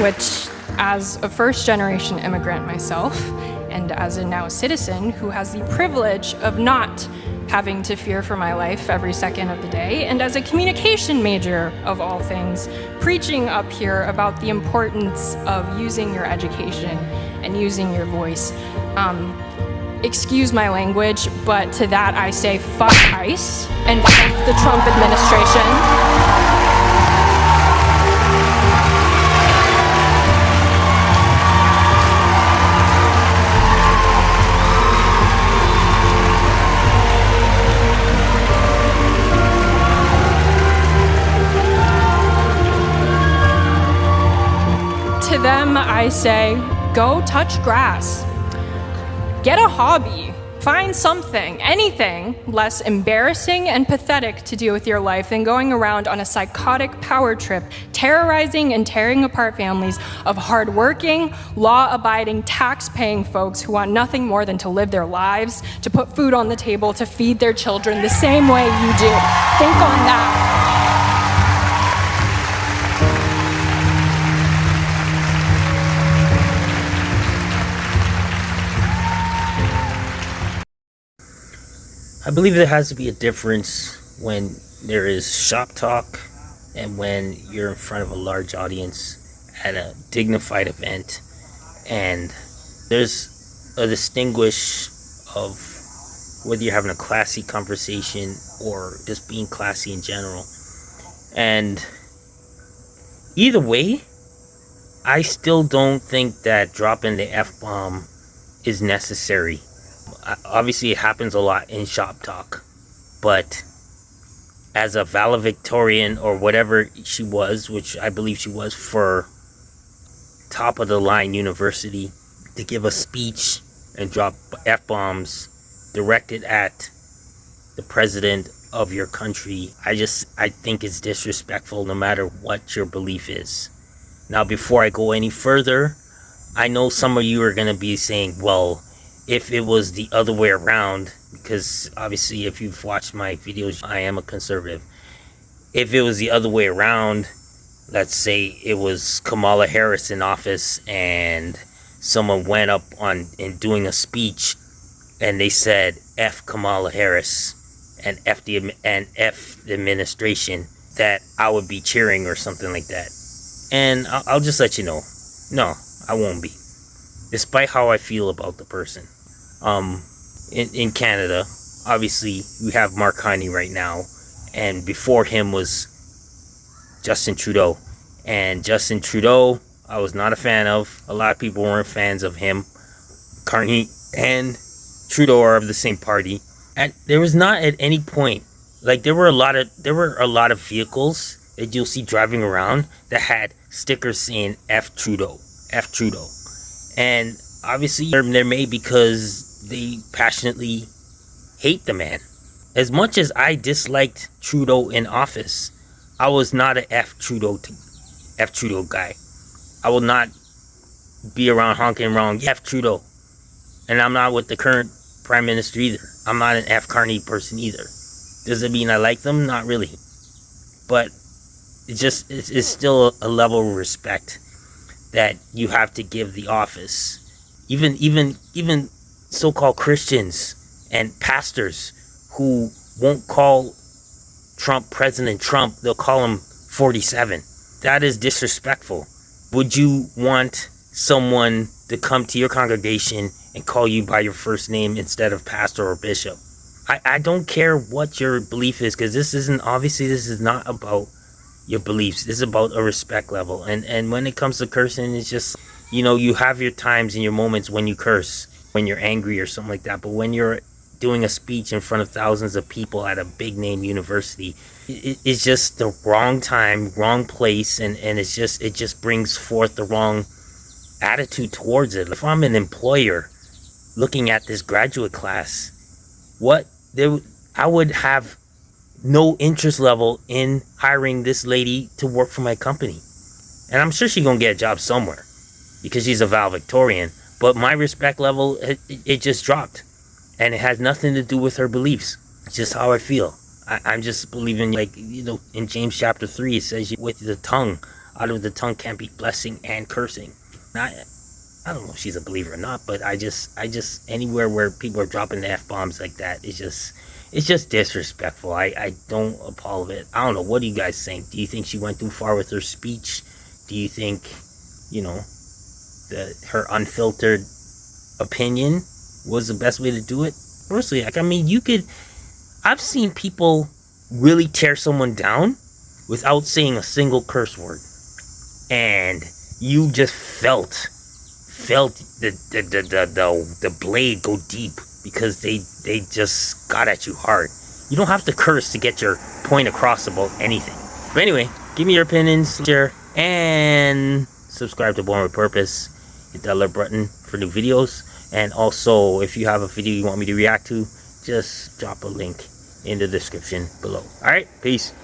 which, as a first-generation immigrant myself, and as a now citizen who has the privilege of not having to fear for my life every second of the day, and as a communication major of all things, preaching up here about the importance of using your education and using your voice. Excuse my language, but to that I say fuck ICE and fuck the Trump administration. To them, I say, go touch grass. Get a hobby. Find something, anything less embarrassing and pathetic to do with your life than going around on a psychotic power trip, terrorizing and tearing apart families of hardworking, law-abiding, tax-paying folks who want nothing more than to live their lives, to put food on the table, to feed their children the same way you do. Think on that. I believe there has to be a difference when there is shop talk and when you're in front of a large audience at a dignified event, and there's a distinguish of whether you're having a classy conversation or just being classy in general. And either way, I still don't think that dropping the F-bomb is necessary. Obviously, it happens a lot in shop talk, but as a valedictorian or whatever she was, which I believe she was for top of the line university, to give a speech and drop F-bombs directed at the president of your country, I think it's disrespectful no matter what your belief is. Now, before I go any further, I know some of you are going to be saying, well, if it was the other way around, because obviously if you've watched my videos, I am a conservative. If it was the other way around, let's say it was Kamala Harris in office and someone went up on in doing a speech and they said F Kamala Harris and F the administration, that I would be cheering or something like that. And I'll just let you know, no, I won't be. Despite how I feel about the person. In Canada, obviously, we have Mark Carney right now, and before him was Justin Trudeau. And Justin Trudeau, I was not a fan of. A lot of people weren't fans of him. Carney and Trudeau are of the same party. And there was not at any point, like there were a lot of vehicles that you'll see driving around that had stickers saying F Trudeau, F Trudeau. And obviously they're made because they passionately hate the man. As much as I disliked Trudeau in office, I was not an F Trudeau guy. I will not be around honking around F Trudeau. And I'm not with the current prime minister either. I'm not an F Carney person either. Does it mean I like them? Not really. But it's still a level of respect that you have to give the office. Even so-called Christians and pastors who won't call Trump President Trump, they'll call him 47. That is disrespectful. Would you want someone to come to your congregation and call you by your first name instead of pastor or bishop? I don't care what your belief is, because this is not about your beliefs. This is about a respect level. And when it comes to cursing, it's just, you have your times and your moments when you curse, when you're angry or something like that. But when you're doing a speech in front of thousands of people at a big name university, it's just the wrong time, wrong place, and it just brings forth the wrong attitude towards it. If I'm an employer looking at this graduate class, I would have no interest level in hiring this lady to work for my company. And I'm sure she's gonna get a job somewhere because she's a valedictorian. But my respect level, it just dropped. And it has nothing to do with her beliefs. It's just how I feel. I'm just believing, in James chapter 3, it says, with the tongue, out of the tongue can't be blessing and cursing. I don't know if she's a believer or not, but I just anywhere where people are dropping the F-bombs like that, it's just disrespectful. I don't approve of it. I don't know. What do you guys think? Do you think she went too far with her speech? Do you think, that her unfiltered opinion was the best way to do it? Personally, I've seen people really tear someone down without saying a single curse word. And you just felt the blade go deep because they just got at you hard. You don't have to curse to get your point across about anything. But anyway, give me your opinions, share, and subscribe to Born with Purpose. Hit that alert button for new videos. And also, if you have a video you want me to react to, just drop a link in the description below. Alright, peace.